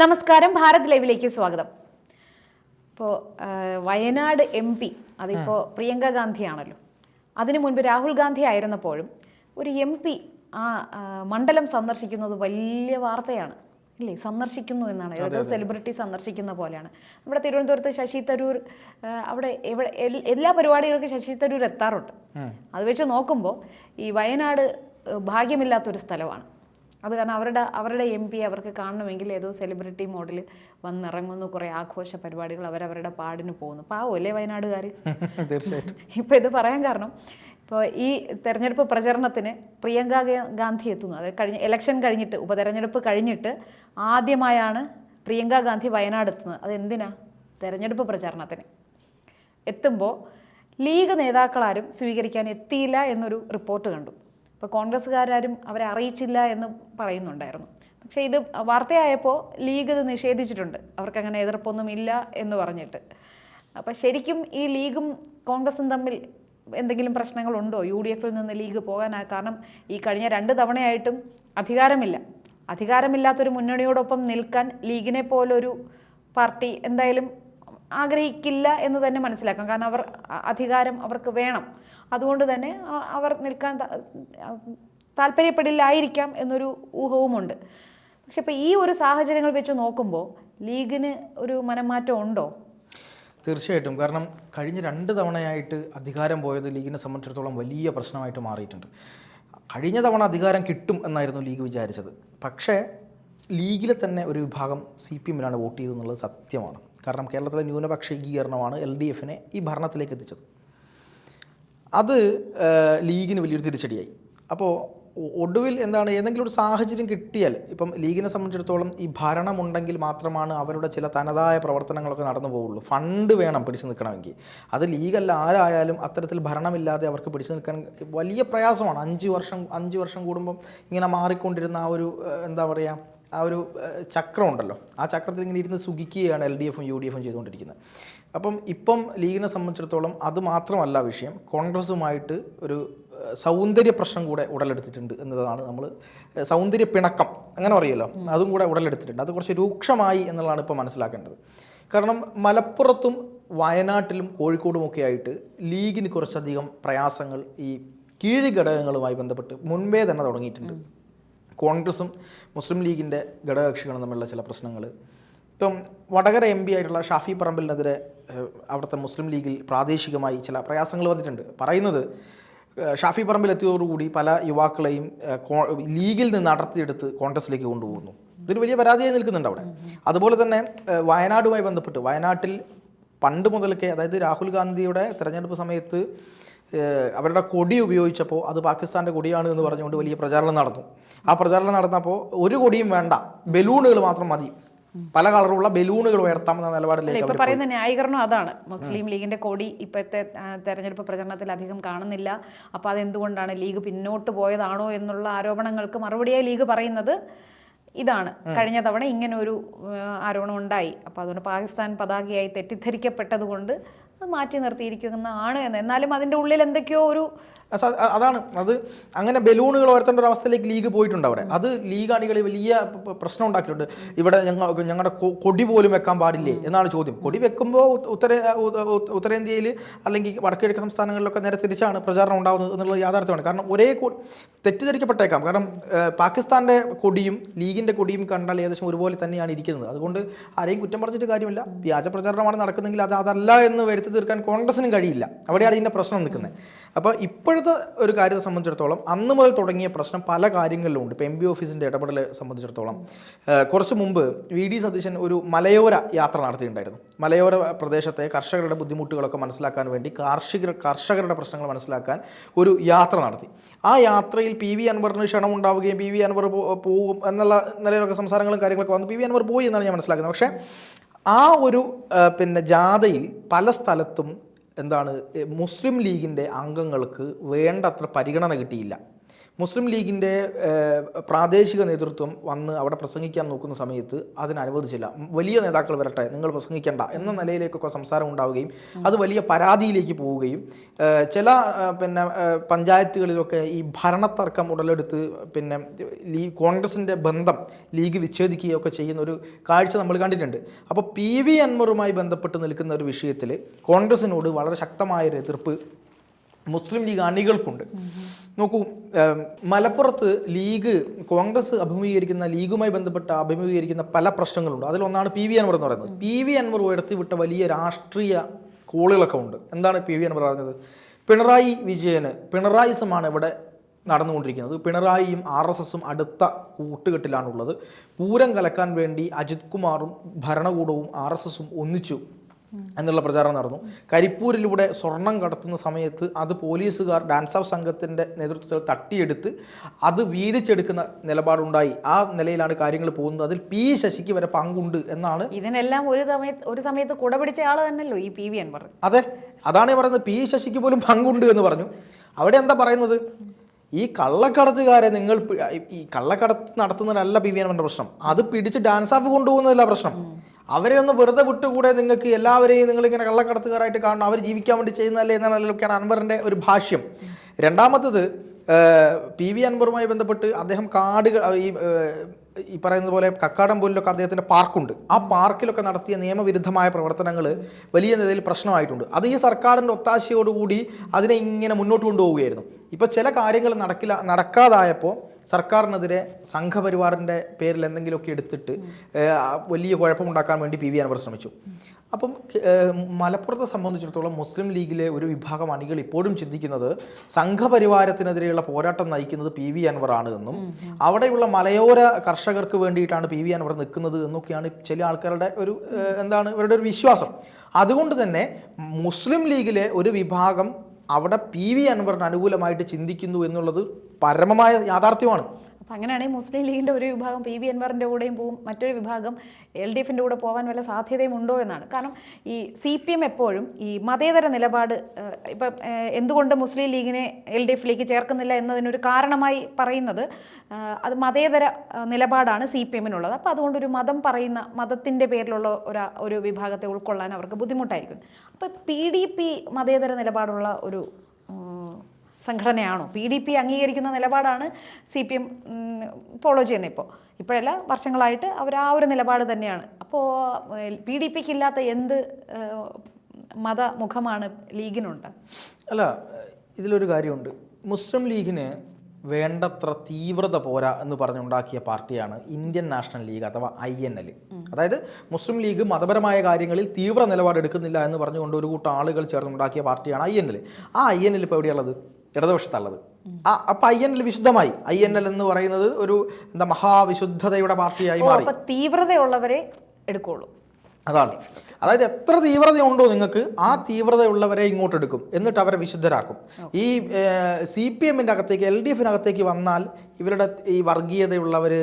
നമസ്കാരം, ഭാരത് ലൈവിലേക്ക് സ്വാഗതം. ഇപ്പോൾ വയനാട് MP അതിപ്പോൾ പ്രിയങ്ക ഗാന്ധിയാണല്ലോ. അതിനു മുൻപ് രാഹുൽ ഗാന്ധി ആയിരുന്നപ്പോഴും ഒരു MP ആ മണ്ഡലം സന്ദർശിക്കുന്നത് വലിയ വാർത്തയാണ് ഇല്ലേ? സന്ദർശിക്കുന്നു എന്നാണ്, ഏതോ സെലിബ്രിറ്റി സന്ദർശിക്കുന്ന പോലെയാണ്. നമ്മുടെ തിരുവനന്തപുരത്ത് ശശി തരൂർ അവിടെ എല്ലാ പരിപാടികൾക്കും ശശി തരൂർ എത്താറുണ്ട്. അത് വെച്ച് നോക്കുമ്പോൾ ഈ വയനാട് ഭാഗ്യമില്ലാത്തൊരു സ്ഥലമാണ്. അത് കാരണം അവരുടെ MP അവർക്ക് കാണണമെങ്കിൽ ഏതോ സെലിബ്രിറ്റി മോഡൽ വന്നിറങ്ങുന്നു, കുറേ ആഘോഷ പരിപാടികൾ, അവരവരുടെ പാടിന് പോകുന്നു. പാവമല്ലേ വയനാടുകാർ? തീർച്ചയായിട്ടും. ഇപ്പോൾ ഇത് പറയാൻ കാരണം, ഇപ്പോൾ ഈ തെരഞ്ഞെടുപ്പ് പ്രചരണത്തിന് പ്രിയങ്ക ഗാന്ധി എത്തുന്നു. അത് ഇലക്ഷൻ കഴിഞ്ഞിട്ട്, ഉപതെരഞ്ഞെടുപ്പ് കഴിഞ്ഞിട്ട് ആദ്യമായാണ് പ്രിയങ്ക ഗാന്ധി വയനാട് എത്തുന്നത്. അതെന്തിനാ? തെരഞ്ഞെടുപ്പ് പ്രചരണത്തിന് എത്തുമ്പോൾ ലീഗ് നേതാക്കളാരും സ്വീകരിക്കാൻ എത്തിയില്ല എന്നൊരു റിപ്പോർട്ട് കണ്ടു. ഇപ്പോൾ കോൺഗ്രസ്സുകാരും അവരെ അറിയിച്ചില്ല എന്ന് പറയുന്നുണ്ടായിരുന്നു. പക്ഷേ ഇത് വാർത്തയായപ്പോൾ ലീഗ് ഇത് നിഷേധിച്ചിട്ടുണ്ട്. അവർക്കങ്ങനെ എതിർപ്പൊന്നും ഇല്ല എന്ന് പറഞ്ഞിട്ട്. അപ്പോൾ ശരിക്കും ഈ ലീഗും കോൺഗ്രസും തമ്മിൽ എന്തെങ്കിലും പ്രശ്നങ്ങളുണ്ടോ? UDF-ൽ നിന്ന് ലീഗ് പോകാനാണ്? കാരണം ഈ കഴിഞ്ഞ 2 തവണയായിട്ടും അധികാരമില്ലാത്തൊരു മുന്നണിയോടൊപ്പം നിൽക്കാൻ ലീഗിനെ പോലൊരു പാർട്ടി എന്തായാലും ആഗ്രഹിക്കില്ല എന്ന് തന്നെ മനസ്സിലാക്കാം. കാരണം അധികാരം അവർക്ക് വേണം. അതുകൊണ്ട് തന്നെ അവർ നിൽക്കാൻ താല്പര്യപ്പെടില്ലായിരിക്കാം എന്നൊരു ഊഹവുമുണ്ട്. പക്ഷെ ഇപ്പോൾ ഈ ഒരു സാഹചര്യങ്ങൾ വെച്ച് നോക്കുമ്പോൾ ലീഗിന് ഒരു മനംമാറ്റം ഉണ്ടോ? തീർച്ചയായിട്ടും. കാരണം കഴിഞ്ഞ 2 തവണയായിട്ട് അധികാരം പോയത് ലീഗിനെ സംബന്ധിച്ചിടത്തോളം വലിയ പ്രശ്നമായിട്ട് മാറിയിട്ടുണ്ട്. കഴിഞ്ഞ തവണ അധികാരം കിട്ടും എന്നായിരുന്നു ലീഗ് വിചാരിച്ചത്. പക്ഷേ ലീഗിലെ തന്നെ ഒരു വിഭാഗം CPM-ലാണ് വോട്ട് ചെയ്തെന്നുള്ളത് സത്യമാണ്. കാരണം കേരളത്തിലെ ന്യൂനപക്ഷ ഏകീകരണമാണ് LDF-നെ ഈ ഭരണത്തിലേക്ക് എത്തിച്ചത്. അത് ലീഗിന് വലിയൊരു തിരിച്ചടിയായി. അപ്പോൾ ഒടുവിൽ എന്താണ്, ഏതെങ്കിലും ഒരു സാഹചര്യം കിട്ടിയാൽ, ഇപ്പം ലീഗിനെ സംബന്ധിച്ചിടത്തോളം ഈ ഭരണമുണ്ടെങ്കിൽ മാത്രമാണ് അവരുടെ ചില തനതായ പ്രവർത്തനങ്ങളൊക്കെ നടന്നു പോവുള്ളൂ. ഫണ്ട് വേണം പിടിച്ചു നിൽക്കണമെങ്കിൽ. അത് ലീഗല്ല, ആരായാലും അത്തരത്തിൽ ഭരണമില്ലാതെ അവർക്ക് പിടിച്ചു നിൽക്കാൻ വലിയ പ്രയാസമാണ്. 5 വർഷം കൂടുമ്പം ഇങ്ങനെ മാറിക്കൊണ്ടിരുന്ന ആ ഒരു എന്താ പറയുക, ആ ഒരു ചക്രം ഉണ്ടല്ലോ, ആ ചക്രത്തിൽ ഇങ്ങനെ ഇരുന്ന് സുഖിക്കുകയാണ് LDF-ഉം UDF-ഉം ചെയ്തുകൊണ്ടിരിക്കുന്നത്. അപ്പം ഇപ്പം ലീഗിനെ സംബന്ധിച്ചിടത്തോളം അത് മാത്രമല്ല വിഷയം, കോൺഗ്രസുമായിട്ട് ഒരു സൗന്ദര്യ പ്രശ്നം കൂടെ ഉടലെടുത്തിട്ടുണ്ട് എന്നതാണ്. നമ്മൾ സൗന്ദര്യ പിണക്കം അങ്ങനെ പറയുമല്ലോ, അതും കൂടെ ഉടലെടുത്തിട്ടുണ്ട്. അത് കുറച്ച് രൂക്ഷമായി എന്നുള്ളതാണ് ഇപ്പോൾ മനസ്സിലാക്കേണ്ടത്. കാരണം മലപ്പുറത്തും വയനാട്ടിലും കോഴിക്കോടുമൊക്കെ ആയിട്ട് ലീഗിന് കുറച്ചധികം പ്രയാസങ്ങൾ ഈ കീഴ്ഘടകങ്ങളുമായി ബന്ധപ്പെട്ട് മുൻപേ തന്നെ തുടങ്ങിയിട്ടുണ്ട്. കോൺഗ്രസും മുസ്ലിം ലീഗിൻ്റെ ഘടകകക്ഷികളും തമ്മിലുള്ള ചില പ്രശ്നങ്ങൾ. ഇപ്പം വടകര MP ആയിട്ടുള്ള ഷാഫി പറമ്പിലിനെതിരെ അവിടുത്തെ മുസ്ലിം ലീഗിൽ പ്രാദേശികമായി ചില പ്രയാസങ്ങൾ വന്നിട്ടുണ്ട്. പറയുന്നത് ഷാഫി പറമ്പിൽ എത്തിയതോടുകൂടി പല യുവാക്കളെയും ലീഗിൽ നിന്ന് അടർത്തിയെടുത്ത് കോൺഗ്രസിലേക്ക് കൊണ്ടുപോകുന്നു. ഇതൊരു വലിയ പരാതിയായി നിൽക്കുന്നുണ്ട് അവിടെ. അതുപോലെ തന്നെ വയനാടുമായി ബന്ധപ്പെട്ട്, വയനാട്ടിൽ പണ്ട് മുതൽക്കേ, അതായത് രാഹുൽ ഗാന്ധിയുടെ തെരഞ്ഞെടുപ്പ് സമയത്ത് അവരുടെ കൊടി ഉപയോഗിച്ചപ്പോൾ അത് പാകിസ്ഥാൻ്റെ കൊടിയാണ് എന്ന് പറഞ്ഞുകൊണ്ട് വലിയ പ്രചാരണം നടന്നു. ആ പ്രചാരണം നടന്നപ്പോൾ ഒരു കൊടിയും വേണ്ട, ബലൂണുകൾ മാത്രം മതി, പല കളറുള്ള ബലൂണുകൾ ഉയർത്താമെന്ന നിലപാടിലേക്ക് പറയുന്ന ന്യായീകരണം അതാണ്. മുസ്ലിം ലീഗിന്റെ കൊടി ഇപ്പോഴത്തെ തെരഞ്ഞെടുപ്പ് പ്രചരണത്തിൽ അധികം കാണുന്നില്ല. അപ്പോൾ അതെന്തുകൊണ്ടാണ്, ലീഗ് പിന്നോട്ട് പോയതാണോ എന്നുള്ള ആരോപണങ്ങൾക്ക് മറുപടിയായി ലീഗ് പറയുന്നത് ഇതാണ്. കഴിഞ്ഞ തവണ ഇങ്ങനെ ഒരു ആരോപണം ഉണ്ടായി, അപ്പോൾ അതുകൊണ്ട് പാകിസ്ഥാൻ പതാകയായി തെറ്റിദ്ധരിക്കപ്പെട്ടത് കൊണ്ട് അത് മാറ്റി നിർത്തിയിരിക്കുന്നതാണ് എന്ന്. എന്നാലും അതിൻ്റെ ഉള്ളിൽ എന്തൊക്കെയോ ഒരു അതാണ്. അത് അങ്ങനെ ബലൂണുകൾ ഉയർത്തേണ്ട ഒരു അവസ്ഥയിലേക്ക് ലീഗ് പോയിട്ടുണ്ട് അവിടെ. അത് ലീഗ് അണികളിൽ വലിയ പ്രശ്നം ഉണ്ടാക്കിയിട്ടുണ്ട്. ഇവിടെ ഞങ്ങളുടെ കൊടി പോലും വെക്കാൻ പാടില്ലേ എന്നാണ് ചോദ്യം. കൊടി വെക്കുമ്പോൾ ഉത്തരേന്ത്യയിൽ അല്ലെങ്കിൽ വടക്കുകിഴക്ക് സംസ്ഥാനങ്ങളിലൊക്കെ നേരെ തിരിച്ചാണ് പ്രചാരണം ഉണ്ടാകുന്നത് എന്നുള്ളത് യാഥാർത്ഥ്യമാണ്. കാരണം ഒരേ തെറ്റിദ്ധരിക്കപ്പെട്ടേക്കാം. കാരണം പാകിസ്ഥാൻ്റെ കൊടിയും ലീഗിൻ്റെ കൊടിയും കണ്ടാൽ ഏകദേശം ഒരുപോലെ തന്നെയാണ് ഇരിക്കുന്നത്. അതുകൊണ്ട് ആരെയും കുറ്റം പറഞ്ഞിട്ട് കാര്യമില്ല. വ്യാജ പ്രചാരണമാണ് നടക്കുന്നെങ്കിൽ അതല്ല എന്ന് വരുത്തി തീർക്കാൻ കോൺഗ്രസിനും കഴിയില്ല. അവിടെയാണ് ഇതിൻ്റെ പ്രശ്നം നിൽക്കുന്നത്. അപ്പോൾ ഇപ്പോഴത്തെ ഒരു കാര്യത്തെ സംബന്ധിച്ചിടത്തോളം അന്ന് മുതൽ തുടങ്ങിയ പ്രശ്നം പല കാര്യങ്ങളിലും ഉണ്ട്. ഇപ്പോൾ MP ഓഫീസിൻ്റെ ഇടപെടൽ സംബന്ധിച്ചിടത്തോളം കുറച്ച് മുമ്പ് VD സതീശൻ ഒരു മലയോര യാത്ര നടത്തിയിട്ടുണ്ടായിരുന്നു. മലയോര പ്രദേശത്തെ കർഷകരുടെ ബുദ്ധിമുട്ടുകളൊക്കെ മനസ്സിലാക്കാൻ വേണ്ടി, കർഷകരുടെ പ്രശ്നങ്ങൾ മനസ്സിലാക്കാൻ ഒരു യാത്ര നടത്തി. ആ യാത്രയിൽ PV അൻവറിന് ക്ഷണം ഉണ്ടാവുകയും PV അൻവർ പോകും എന്നുള്ള നിലയിലൊക്കെ സംസാരങ്ങളും കാര്യങ്ങളൊക്കെ വന്നു. PV അൻവർ പോയി എന്നാണ് ഞാൻ മനസ്സിലാക്കുന്നത്. പക്ഷേ ആ ഒരു ജാഥയിൽ പല സ്ഥലത്തും എന്താണ്, മുസ്ലിം ലീഗിൻ്റെ അംഗങ്ങൾക്ക് വേണ്ടത്ര പരിഗണന കിട്ടിയില്ല. മുസ്ലിം ലീഗിൻ്റെ പ്രാദേശിക നേതൃത്വം വന്ന് അവിടെ പ്രസംഗിക്കാൻ നോക്കുന്ന സമയത്ത് അതിന് അനുവദിച്ചില്ല. വലിയ നേതാക്കൾ വരട്ടെ, നിങ്ങൾ പ്രസംഗിക്കേണ്ട എന്ന നിലയിലേക്കൊക്കെ സംസാരം ഉണ്ടാവുകയും അത് വലിയ പരാതിയിലേക്ക് പോവുകയും ചില പഞ്ചായത്തുകളിലൊക്കെ ഈ ഭരണത്തർക്കം ഉടലെടുത്ത് കോൺഗ്രസിൻ്റെ ബന്ധം ലീഗ് വിച്ഛേദിക്കുകയൊക്കെ ചെയ്യുന്ന ഒരു കാഴ്ച നമ്മൾ കണ്ടിട്ടുണ്ട്. അപ്പോൾ PV അൻവറുമായി ബന്ധപ്പെട്ട് നിൽക്കുന്ന ഒരു വിഷയത്തിൽ കോൺഗ്രസിനോട് വളരെ ശക്തമായൊരു എതിർപ്പ് മുസ്ലിം ലീഗ് അണികൾക്കുണ്ട്. നോക്കൂ, മലപ്പുറത്ത് കോൺഗ്രസ് ലീഗുമായി ബന്ധപ്പെട്ട് അഭിമുഖീകരിക്കുന്ന പല പ്രശ്നങ്ങളുണ്ട്. അതിലൊന്നാണ് PV അൻവർ എന്ന് പറയുന്നത്. PV അൻവർ ഉയർത്തിവിട്ട വലിയ രാഷ്ട്രീയ കോളുകളൊക്കെ ഉണ്ട്. എന്താണ് PV അൻവർ പറഞ്ഞത്? പിണറായി വിജയന് പിണറായിസമാണ് ഇവിടെ നടന്നുകൊണ്ടിരിക്കുന്നത്. പിണറായിയും RSSും അടുത്ത കൂട്ടുകെട്ടിലാണുള്ളത്. പൂരം കലക്കാൻ വേണ്ടി അജിത് കുമാറും ഭരണകൂടവും RSSും ഒന്നിച്ചു എന്നുള്ള പ്രചാരണം നടന്നു. കരിപ്പൂരിലൂടെ സ്വർണം കടത്തുന്ന സമയത്ത് അത് പോലീസുകാർ ഡാൻസ് ഓഫ് സംഘത്തിൻ്റെ നേതൃത്വത്തിൽ തട്ടിയെടുത്ത് അത് വീതിച്ചെടുക്കുന്ന നിലപാടുണ്ടായി. ആ നിലയിലാണ് കാര്യങ്ങൾ പോകുന്നത്. അതിൽ P ശശിക്ക് വരെ പങ്കുണ്ട് എന്നാണ്. ഇതിനെല്ലാം ഒരു സമയത്ത് കുടപിടിച്ച ആൾ തന്നെയല്ലോ ഈ PV അൻവർ. അതെ, അതാണ് പറയുന്നത്. P ശശിക്ക് പോലും പങ്കുണ്ട് എന്ന് പറഞ്ഞു. അവിടെ എന്താ പറയുന്നത്? ഈ കള്ളക്കടത്തുകാരെ ഈ കള്ളക്കടത്ത് നടത്തുന്നതിനല്ല PV അൻവറിൻ്റെ പ്രശ്നം, അത് പിടിച്ച് ഡാൻസ് ഓഫ് കൊണ്ടുപോകുന്നതല്ല പ്രശ്നം. അവരെ ഒന്ന് വെറുതെ വിട്ടുകൂടെ? നിങ്ങൾക്ക് എല്ലാവരെയും നിങ്ങളിങ്ങനെ കള്ളക്കടത്തുകാരായിട്ട് കാണണം, അവർ ജീവിക്കാൻ വേണ്ടി ചെയ്യുന്നതല്ലേ എന്നൊക്കെയാണ് അൻവറിൻ്റെ ഒരു ഭാഷ്യം. രണ്ടാമത്തത്, PV അൻവറുമായി ബന്ധപ്പെട്ട് അദ്ദേഹം ഈ പറയുന്നത് പോലെ കക്കാടംപൊയിലൊക്കെ അദ്ദേഹത്തിൻ്റെ പാർക്കുണ്ട്. ആ പാർക്കിലൊക്കെ നടത്തിയ നിയമവിരുദ്ധമായ പ്രവർത്തനങ്ങൾ വലിയ നിലയിൽ പ്രശ്നമായിട്ടുണ്ട്. അത് ഈ സർക്കാരിൻ്റെ ഒത്താശയോടുകൂടി അതിനെ ഇങ്ങനെ മുന്നോട്ട് കൊണ്ടുപോവുകയായിരുന്നു. ഇപ്പോൾ ചില കാര്യങ്ങൾ നടക്കാതായപ്പോൾ സർക്കാരിനെതിരെ സംഘപരിവാറിൻ്റെ പേരിൽ എന്തെങ്കിലുമൊക്കെ എടുത്തിട്ട് വലിയ കുഴപ്പമുണ്ടാക്കാൻ വേണ്ടി PV അൻവർ ശ്രമിച്ചു. അപ്പം മലപ്പുറത്തെ സംബന്ധിച്ചിടത്തോളം മുസ്ലിം ലീഗിലെ ഒരു വിഭാഗം അണികൾ ഇപ്പോഴും ചിന്തിക്കുന്നത് സംഘപരിവാരത്തിനെതിരെയുള്ള പോരാട്ടം നയിക്കുന്നത് PV അൻവറാണ് എന്നും അവിടെയുള്ള മലയോര കർഷകർക്ക് വേണ്ടിയിട്ടാണ് PV അൻവർ നിൽക്കുന്നത് എന്നൊക്കെയാണ് ചില ആൾക്കാരുടെ ഇവരുടെ ഒരു വിശ്വാസം. അതുകൊണ്ട് തന്നെ മുസ്ലിം ലീഗിലെ ഒരു വിഭാഗം അവിടെ PV അൻവറിന് അനുകൂലമായിട്ട് ചിന്തിക്കുന്നു എന്നുള്ളത് പരമമായ യാഥാർത്ഥ്യമാണ്. അപ്പം അങ്ങനെയാണെങ്കിൽ മുസ്ലിം ലീഗിൻ്റെ ഒരു വിഭാഗം PV അൻവറിൻ്റെ കൂടെയും പോവും, മറ്റൊരു വിഭാഗം LDFിൻ്റെ കൂടെ പോകാൻ വല്ല സാധ്യതയും ഉണ്ടോ എന്നാണ്. കാരണം ഈ CPM എപ്പോഴും ഈ മതേതര നിലപാട് ഇപ്പം എന്തുകൊണ്ട് മുസ്ലിം ലീഗിനെ LDFിലേക്ക് ചേർക്കുന്നില്ല എന്നതിനൊരു കാരണമായി പറയുന്നത് അത് മതേതര നിലപാടാണ് CPMനുള്ളത്. അപ്പോൾ അതുകൊണ്ടൊരു മതം പറയുന്ന മതത്തിൻ്റെ പേരിലുള്ള ഒരു വിഭാഗത്തെ ഉൾക്കൊള്ളാൻ അവർക്ക് ബുദ്ധിമുട്ടായിരിക്കും. അപ്പോൾ PDP മതേതര നിലപാടുള്ള ഒരു സംഘടനയാണോ? PDP അംഗീകരിക്കുന്ന നിലപാടാണ് CPM ഫോളോ ചെയ്യുന്നത്. ഇപ്പോഴല്ല, വർഷങ്ങളായിട്ട് അവർ ആ ഒരു നിലപാട് തന്നെയാണ്. അപ്പോൾ PDPക്ക് ഇല്ലാത്ത എന്ത് മതമുഖമാണ് ലീഗിനുണ്ട്? അല്ല, ഇതിലൊരു കാര്യമുണ്ട്. മുസ്ലിം ലീഗിന് വേണ്ടത്ര തീവ്രത പോരാ എന്ന് പറഞ്ഞുണ്ടാക്കിയ പാർട്ടിയാണ് ഇന്ത്യൻ നാഷണൽ ലീഗ് അഥവാ INL. അതായത് മുസ്ലിം ലീഗ് മതപരമായ കാര്യങ്ങളിൽ തീവ്ര നിലപാടെടുക്കുന്നില്ല എന്ന് പറഞ്ഞുകൊണ്ട് ഒരു കൂട്ടം ആളുകൾ ചേർന്നുണ്ടാക്കിയ പാർട്ടിയാണ് INL. ആ INL ഇപ്പോൾ എവിടെയുള്ളത്? ഇടതുപക്ഷത്തുള്ളത്. അപ്പം INL വിശുദ്ധമായി. INL എന്ന് പറയുന്നത് ഒരു മഹാവിശുദ്ധതയുടെ പാർട്ടിയായി മാറി. തീവ്രതയുള്ളവരെ എടുക്കുള്ളൂ. അതാണ്. അതായത് എത്ര തീവ്രതയുണ്ടോ നിങ്ങൾക്ക്, ആ തീവ്രതയുള്ളവരെ ഇങ്ങോട്ട് എടുക്കും, എന്നിട്ട് അവരെ വിശുദ്ധരാക്കും. ഈ CPMൻ്റെ അകത്തേക്ക് LDFിനകത്തേക്ക് വന്നാൽ ഇവരുടെ ഈ വർഗീയതയുള്ളവർ,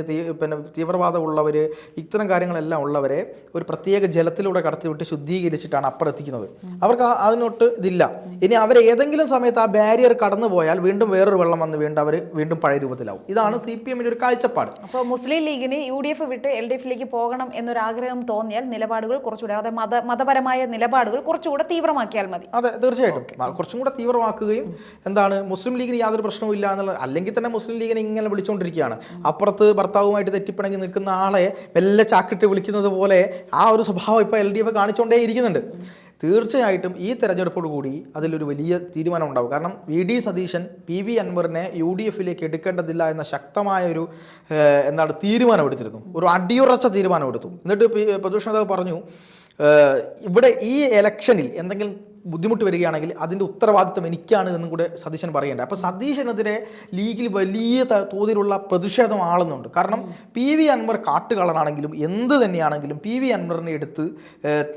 തീവ്രവാദമുള്ളവർ, ഇത്തരം കാര്യങ്ങളെല്ലാം ഉള്ളവരെ ഒരു പ്രത്യേക ജലത്തിലൂടെ കടത്തിവിട്ട് ശുദ്ധീകരിച്ചിട്ടാണ് അപ്പുറത്തിക്കുന്നത്. അവർക്ക് അതിനോട്ട് ഇതില്ല. ഇനി അവർ ഏതെങ്കിലും സമയത്ത് ആ ബാരിയർ കടന്നു പോയാൽ വീണ്ടും വേറൊരു വെള്ളം വന്ന് വീണ്ടും പഴയ രൂപത്തിലാവും. ഇതാണ് CPMൻ്റെ ഒരു കാഴ്ചപ്പാട്. അപ്പോൾ മുസ്ലിം ലീഗിന് UDF വിട്ട് LDFിലേക്ക് പോകണം എന്നൊരാഗ്രഹം തോന്നിയാൽ നിലപാടുകൾ കുറച്ചുകൂടെ, അതായത് മതപരമായ നിലപാടുകൾ കുറച്ചുകൂടെ തീവ്രമാക്കിയാൽ മതി. അതെ, തീർച്ചയായിട്ടും കുറച്ചും കൂടെ തീവ്രമാക്കുകയും മുസ്ലിം ലീഗിന് യാതൊരു പ്രശ്നവും ഇല്ല എന്നുള്ള, അല്ലെങ്കിൽ തന്നെ മുസ്ലിം ലീഗിനെ ഇങ്ങനെ വിളിച്ചുകൊണ്ടിരിക്കുകയാണ്. അപ്പുറത്ത് ഭർത്താവുമായിട്ട് തെറ്റിപ്പിണങ്ങി നിൽക്കുന്ന ആളെ മെല്ലെ ചാക്കിട്ട് വിളിക്കുന്നത് പോലെ ആ ഒരു സ്വഭാവം ഇപ്പോൾ LDF കാണിച്ചുകൊണ്ടേ ഇരിക്കുന്നുണ്ട്. തീർച്ചയായിട്ടും ഈ തെരഞ്ഞെടുപ്പോടുകൂടി അതിലൊരു വലിയ തീരുമാനം ഉണ്ടാവും. കാരണം VD സതീശൻ PV അൻവറിനെ UDFിലേക്ക് എടുക്കേണ്ടതില്ല എന്ന ശക്തമായ ഒരു തീരുമാനമെടുത്തിരുന്നു. ഒരു അടിയുറച്ച തീരുമാനമെടുത്തു. എന്നിട്ട് പ്രതിപക്ഷ നേതാവ് പറഞ്ഞു, ഇവിടെ ഈ ഇലക്ഷനിൽ എന്തെങ്കിലും ബുദ്ധിമുട്ട് വരികയാണെങ്കിൽ അതിൻ്റെ ഉത്തരവാദിത്വം എനിക്കാണ് എന്നും കൂടെ സതീശൻ പറയേണ്ടത്. അപ്പോൾ സതീശനെതിരെ ലീഗിൽ വലിയ തോതിലുള്ള പ്രതിഷേധം ആളുന്നുണ്ട്. കാരണം PV അൻവർ കാട്ടുകളാണെങ്കിലും എന്ത് തന്നെയാണെങ്കിലും PV അൻവറിനെ എടുത്ത്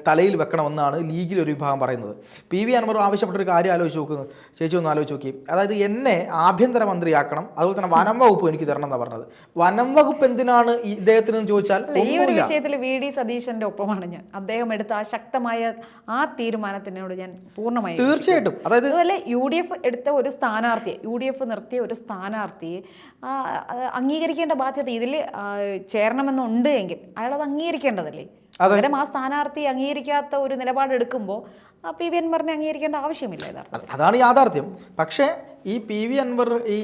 തലയിൽ വെക്കണമെന്നാണ് ലീഗിലൊരു വിഭാഗം പറയുന്നത്. PV അൻവർ ആവശ്യപ്പെട്ടൊരു കാര്യം ആലോചിച്ച് നോക്കുന്നത്, ചേച്ചി ഒന്ന് ആലോചിച്ച് നോക്കി. അതായത് എന്നെ ആഭ്യന്തരമന്ത്രിയാക്കണം, അതുപോലെ തന്നെ വനം വകുപ്പ് എനിക്ക് തരണം എന്നാണ് പറഞ്ഞത്. വനം വകുപ്പ് എന്തിനാണ് ഇദ്ദേഹത്തിന് ചോദിച്ചാൽ ഈ ഒരു വിഷയത്തിൽ VD സതീശന്റെ ഒപ്പമാണ് ഞാൻ. അദ്ദേഹം എടുത്ത ആ ശക്തമായ ആ തീരുമാനത്തിനോട് ഞാൻ പൂർണ്ണമായും തീർച്ചയായിട്ടും. അതായത് അതുപോലെ UDF എടുത്ത ഒരു സ്ഥാനാർത്ഥിയെ, UDF നിർത്തിയ ഒരു സ്ഥാനാർത്ഥിയെ അംഗീകരിക്കേണ്ട ബാധ്യത ഇതിൽ ചേരണമെന്നുണ്ട് എങ്കിൽ അയാളത് അംഗീകരിക്കേണ്ടതല്ലേ? പകരം ആ സ്ഥാനാർത്ഥി അംഗീകരിക്കാത്ത ഒരു നിലപാടെടുക്കുമ്പോൾ PV അൻവറിനെ അംഗീകരിക്കേണ്ട ആവശ്യമില്ല യഥാർത്ഥത്തിൽ. അതാണ് യാഥാർത്ഥ്യം. പക്ഷേ ഈ PV അൻവർ ഈ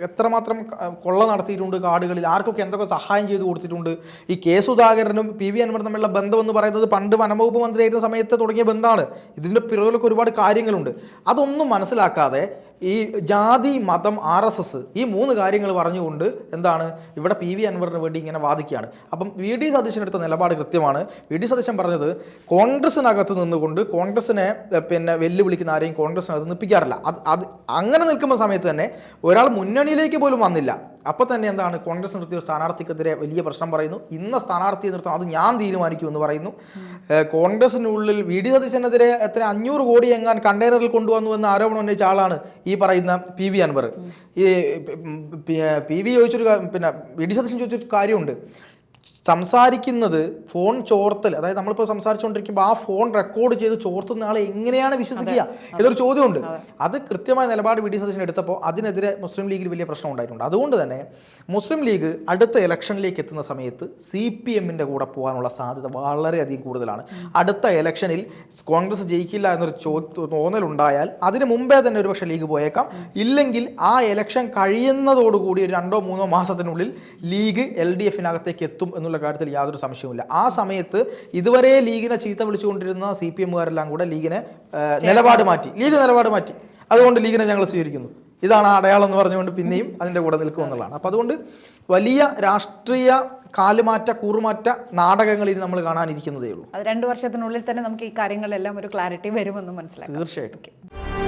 എത്രമാത്രം കൊള്ള നടത്തിയിട്ടുണ്ട് കാടുകളിൽ, ആർക്കൊക്കെ എന്തൊക്കെ സഹായം ചെയ്തു കൊടുത്തിട്ടുണ്ട്. ഈ കെ സുധാകരനും PV അൻവറും തമ്മിലുള്ള ബന്ധം എന്ന് പറയുന്നത് പണ്ട് വനംവകുപ്പ് മന്ത്രിയായിരുന്ന സമയത്ത് തുടങ്ങിയ ബന്ധമാണ്. ഇതിൻ്റെ പിറകിലൊക്കെ ഒരുപാട് കാര്യങ്ങളുണ്ട്. അതൊന്നും മനസ്സിലാക്കാതെ ഈ ജാതി, മതം, RSS ഈ 3 കാര്യങ്ങൾ പറഞ്ഞുകൊണ്ട് എന്താണ് ഇവിടെ PV അൻവറിന് വേണ്ടി ഇങ്ങനെ വാദിക്കുകയാണ്. അപ്പം VD സതീശൻ എടുത്ത നിലപാട് കൃത്യമാണ്. VD സതീശൻ പറഞ്ഞത് കോൺഗ്രസിനകത്ത് നിന്നുകൊണ്ട് കോൺഗ്രസിനെ വെല്ലുവിളിക്കുന്ന ആരെയും കോൺഗ്രസിനകത്ത് നിൽപ്പിക്കാറില്ല. അത് അങ്ങനെ നിൽക്കുന്ന സമയത്ത് തന്നെ ഒരാൾ മുന്നണിയിലേക്ക് പോലും വന്നില്ല. അപ്പോൾ തന്നെ എന്താണ് കോൺഗ്രസ് നിർത്തിയ സ്ഥാനാർത്ഥിക്കെതിരെ വലിയ പ്രശ്നം പറയുന്നു. ഇന്ന സ്ഥാനാർത്ഥിയെ നിർത്താം, അത് ഞാൻ തീരുമാനിക്കുമെന്ന് പറയുന്നു. കോൺഗ്രസിനുള്ളിൽ VD സതീശനെതിരെ 500 കോടി എങ്ങാൻ കണ്ടെയ്നറിൽ കൊണ്ടുവന്നു എന്ന ആരോപണം ഉന്നയിച്ച ആളാണ് ഈ പറയുന്ന PV അൻവർ. ഈ PV ചോദിച്ചൊരു VD സതീശൻ ചോദിച്ചൊരു കാര്യമുണ്ട്. സംസാരിക്കുന്നത് ഫോൺ ചോർത്തൽ, അതായത് നമ്മളിപ്പോൾ സംസാരിച്ചുകൊണ്ടിരിക്കുമ്പോൾ ആ ഫോൺ റെക്കോർഡ് ചെയ്ത് ചോർത്തുന്ന ആളെ എങ്ങനെയാണ് വിശ്വസിക്കുക എന്നൊരു ചോദ്യമുണ്ട്. അത് കൃത്യമായ നിലപാട് VD സതീശൻ എടുത്തപ്പോൾ അതിനെതിരെ മുസ്ലിം ലീഗിൽ വലിയ പ്രശ്നം ഉണ്ടായിട്ടുണ്ട്. അതുകൊണ്ട് തന്നെ മുസ്ലിം ലീഗ് അടുത്ത ഇലക്ഷനിലേക്ക് എത്തുന്ന സമയത്ത് CPMൻ്റെ കൂടെ പോകാനുള്ള സാധ്യത വളരെയധികം കൂടുതലാണ്. അടുത്ത ഇലക്ഷനിൽ കോൺഗ്രസ് ജയിക്കില്ല എന്നൊരു തോന്നലുണ്ടായാൽ അതിന് മുമ്പേ തന്നെ ഒരുപക്ഷെ ലീഗ് പോയേക്കാം. ഇല്ലെങ്കിൽ ആ ഇലക്ഷൻ കഴിയുന്നതോടുകൂടി ഒരു 2-3 മാസത്തിനുള്ളിൽ ലീഗ് LDFനകത്തേക്ക് എത്തും എന്നുള്ള കാര്യത്തിൽ യാതൊരു സംശയവുമില്ല. ആ സമയത്ത് ഇതുവരെ ലീഗിനെ ചീത്ത വിളിച്ചുകൊണ്ടിരുന്ന CPMകാരെല്ലാം കൂടെ ലീഗിനെ നിലപാട് മാറ്റി. അതുകൊണ്ട് ലീഗിനെ ഞങ്ങൾ സ്വീകരിക്കുന്നു, ഇതാണ് ആ അടയാളം എന്ന് പറഞ്ഞുകൊണ്ട് പിന്നെയും അതിൻ്റെ കൂടെ നിൽക്കുമെന്നുള്ളതാണ്. അപ്പോൾ അതുകൊണ്ട് വലിയ രാഷ്ട്രീയ കാലുമാറ്റ കൂറുമാറ്റ നാടകങ്ങൾ ഇനി നമ്മൾ കാണാനിരിക്കുന്നതേ ഉള്ളൂ. അത് 2 വർഷത്തിനുള്ളിൽ തന്നെ നമുക്ക് ഈ കാര്യങ്ങളെല്ലാം ഒരു ക്ലാരിറ്റി വരുമെന്ന് മനസ്സിലാക്കാം. തീർച്ചയായിട്ടും.